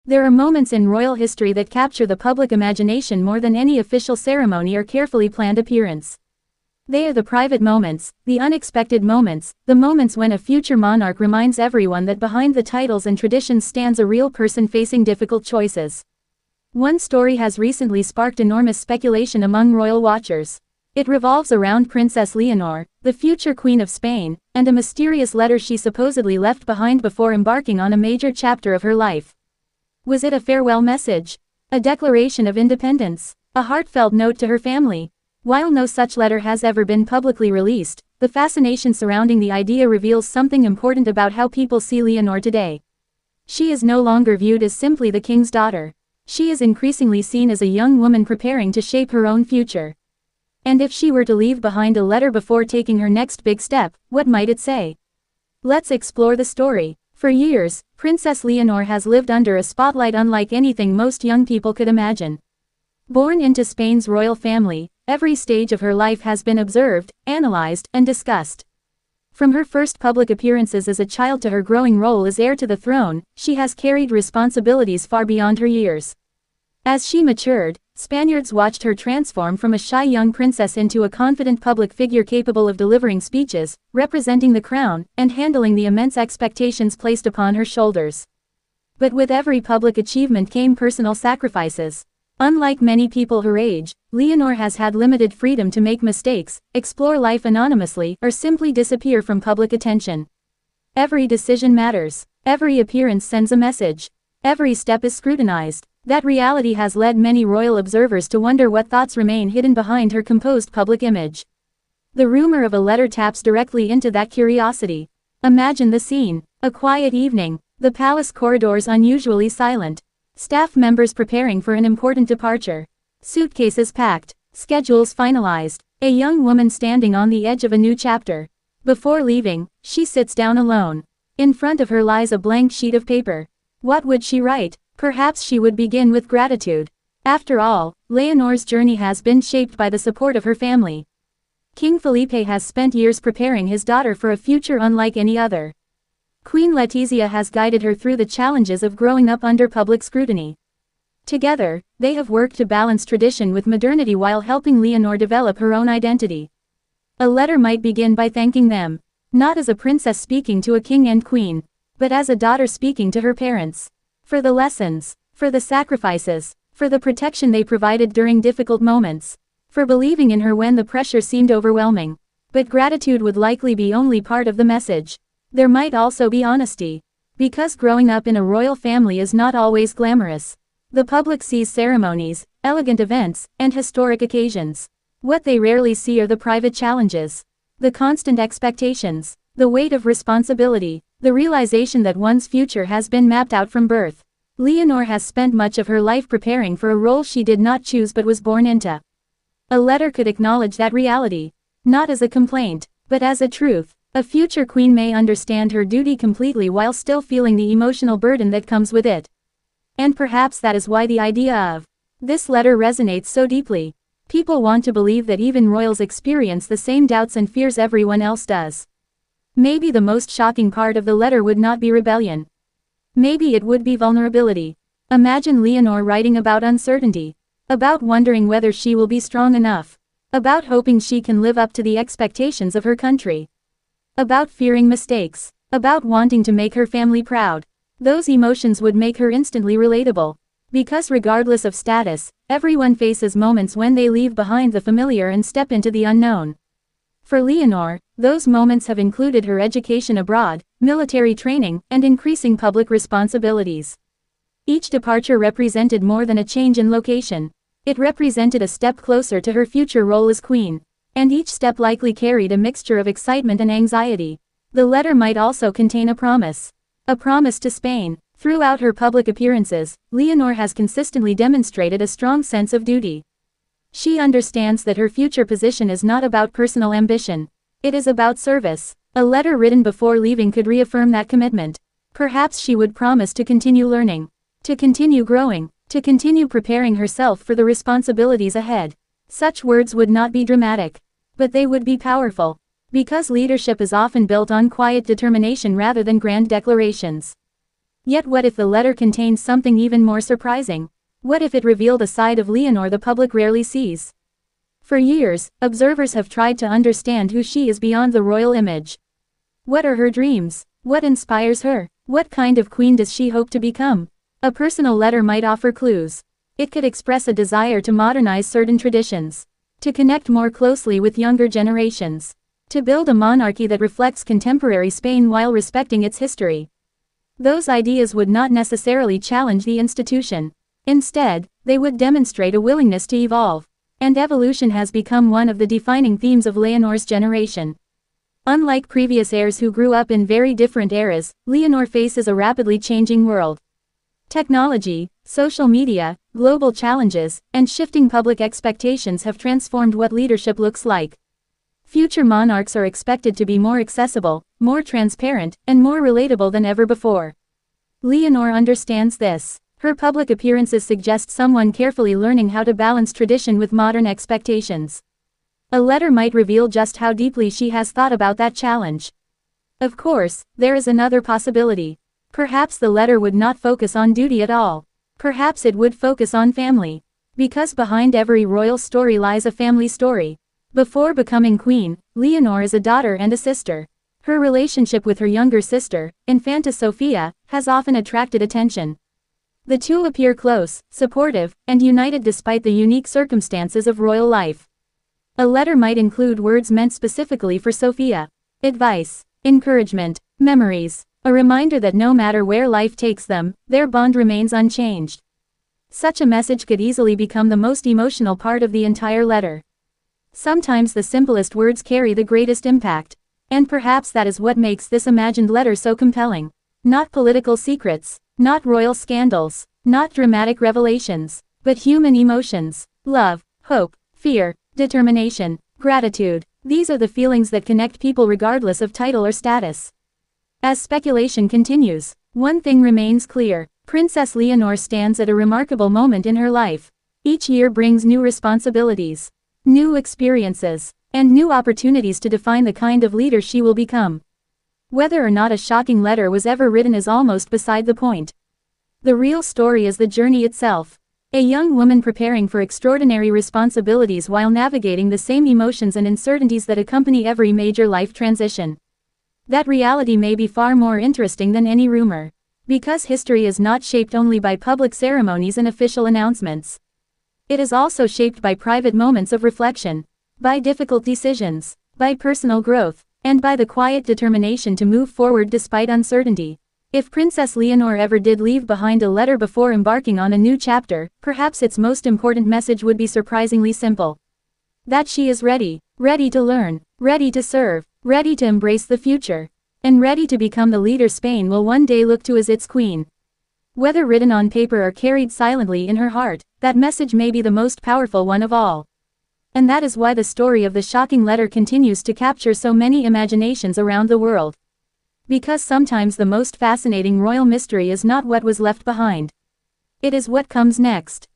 There are moments in royal history that capture the public imagination more than any official ceremony or carefully planned appearance. They are the private moments, the unexpected moments, the moments when a future monarch reminds everyone that behind the titles and traditions stands a real person facing difficult choices. One story has recently sparked enormous speculation among royal watchers. It revolves around Princess Leonor, the future Queen of Spain, and a mysterious letter she supposedly left behind before embarking on a major chapter of her life. Was it a farewell message? A declaration of independence? A heartfelt note to her family? While no such letter has ever been publicly released, the fascination surrounding the idea reveals something important about how people see Leonor today. She is no longer viewed as simply the king's daughter. She is increasingly seen as a young woman preparing to shape her own future. And if she were to leave behind a letter before taking her next big step, what might it say? Let's explore the story. For years, Princess Leonor has lived under a spotlight unlike anything most young people could imagine. Born into Spain's royal family, every stage of her life has been observed, analyzed, and discussed. From her first public appearances as a child to her growing role as heir to the throne, she has carried responsibilities far beyond her years. As she matured, Spaniards watched her transform from a shy young princess into a confident public figure capable of delivering speeches, representing the crown, and handling the immense expectations placed upon her shoulders. But with every public achievement came personal sacrifices. Unlike many people her age, Leonor has had limited freedom to make mistakes, explore life anonymously, or simply disappear from public attention. Every decision matters. Every appearance sends a message. Every step is scrutinized. That reality has led many royal observers to wonder what thoughts remain hidden behind her composed public image. The rumor of a letter taps directly into that curiosity. Imagine the scene. A quiet evening. The palace corridors unusually silent. Staff members preparing for an important departure. Suitcases packed. Schedules finalized. A young woman standing on the edge of a new chapter. Before leaving, she sits down alone. In front of her lies a blank sheet of paper. What would she write? Perhaps she would begin with gratitude. After all, Leonor's journey has been shaped by the support of her family. King Felipe has spent years preparing his daughter for a future unlike any other. Queen Letizia has guided her through the challenges of growing up under public scrutiny. Together, they have worked to balance tradition with modernity while helping Leonor develop her own identity. A letter might begin by thanking them, not as a princess speaking to a king and queen, but as a daughter speaking to her parents. For the lessons, for the sacrifices, for the protection they provided during difficult moments, for believing in her when the pressure seemed overwhelming. But gratitude would likely be only part of the message. There might also be honesty. Because growing up in a royal family is not always glamorous. The public sees ceremonies, elegant events, and historic occasions. What they rarely see are the private challenges. The constant expectations. The weight of responsibility. The realization that one's future has been mapped out from birth. Leonor has spent much of her life preparing for a role she did not choose but was born into. A letter could acknowledge that reality. Not as a complaint, but as a truth. A future queen may understand her duty completely while still feeling the emotional burden that comes with it. And perhaps that is why the idea of this letter resonates so deeply. People want to believe that even royals experience the same doubts and fears everyone else does. Maybe the most shocking part of the letter would not be rebellion. Maybe it would be vulnerability. Imagine Leonor writing about uncertainty. About wondering whether she will be strong enough. About hoping she can live up to the expectations of her country. About fearing mistakes. About wanting to make her family proud. Those emotions would make her instantly relatable. Because regardless of status, everyone faces moments when they leave behind the familiar and step into the unknown. For Leonor, those moments have included her education abroad, military training, and increasing public responsibilities. Each departure represented more than a change in location. It represented a step closer to her future role as queen. And each step likely carried a mixture of excitement and anxiety. The letter might also contain a promise. A promise to Spain. Throughout her public appearances, Leonor has consistently demonstrated a strong sense of duty. She understands that her future position is not about personal ambition. It is about service. A letter written before leaving could reaffirm that commitment. Perhaps she would promise to continue learning. To continue growing. To continue preparing herself for the responsibilities ahead. Such words would not be dramatic. But they would be powerful. Because leadership is often built on quiet determination rather than grand declarations. Yet what if the letter contained something even more surprising? What if it revealed a side of Leonor the public rarely sees? For years, observers have tried to understand who she is beyond the royal image. What are her dreams? What inspires her? What kind of queen does she hope to become? A personal letter might offer clues. It could express a desire to modernize certain traditions, to connect more closely with younger generations, to build a monarchy that reflects contemporary Spain while respecting its history. Those ideas would not necessarily challenge the institution. Instead, they would demonstrate a willingness to evolve. And evolution has become one of the defining themes of Leonor's generation. Unlike previous heirs who grew up in very different eras, Leonor faces a rapidly changing world. Technology, social media, global challenges, and shifting public expectations have transformed what leadership looks like. Future monarchs are expected to be more accessible, more transparent, and more relatable than ever before. Leonor understands this. Her public appearances suggest someone carefully learning how to balance tradition with modern expectations. A letter might reveal just how deeply she has thought about that challenge. Of course, there is another possibility. Perhaps the letter would not focus on duty at all. Perhaps it would focus on family. Because behind every royal story lies a family story. Before becoming queen, Leonor is a daughter and a sister. Her relationship with her younger sister, Infanta Sofia, has often attracted attention. The two appear close, supportive, and united despite the unique circumstances of royal life. A letter might include words meant specifically for Sofia. Advice, encouragement, memories, a reminder that no matter where life takes them, their bond remains unchanged. Such a message could easily become the most emotional part of the entire letter. Sometimes the simplest words carry the greatest impact. And perhaps that is what makes this imagined letter so compelling. Not political secrets, not royal scandals, not dramatic revelations, but human emotions, love, hope, fear, determination, gratitude. These are the feelings that connect people regardless of title or status. As speculation continues, one thing remains clear. Princess Leonor stands at a remarkable moment in her life. Each year brings new responsibilities, new experiences, and new opportunities to define the kind of leader she will become. Whether or not a shocking letter was ever written is almost beside the point. The real story is the journey itself. A young woman preparing for extraordinary responsibilities while navigating the same emotions and uncertainties that accompany every major life transition. That reality may be far more interesting than any rumor. Because history is not shaped only by public ceremonies and official announcements. It is also shaped by private moments of reflection, by difficult decisions, by personal growth, and by the quiet determination to move forward despite uncertainty. If Princess Leonor ever did leave behind a letter before embarking on a new chapter, perhaps its most important message would be surprisingly simple. That she is ready, ready to learn, ready to serve, ready to embrace the future, and ready to become the leader Spain will one day look to as its queen. Whether written on paper or carried silently in her heart, that message may be the most powerful one of all. And that is why the story of the shocking letter continues to capture so many imaginations around the world. Because sometimes the most fascinating royal mystery is not what was left behind. It is what comes next.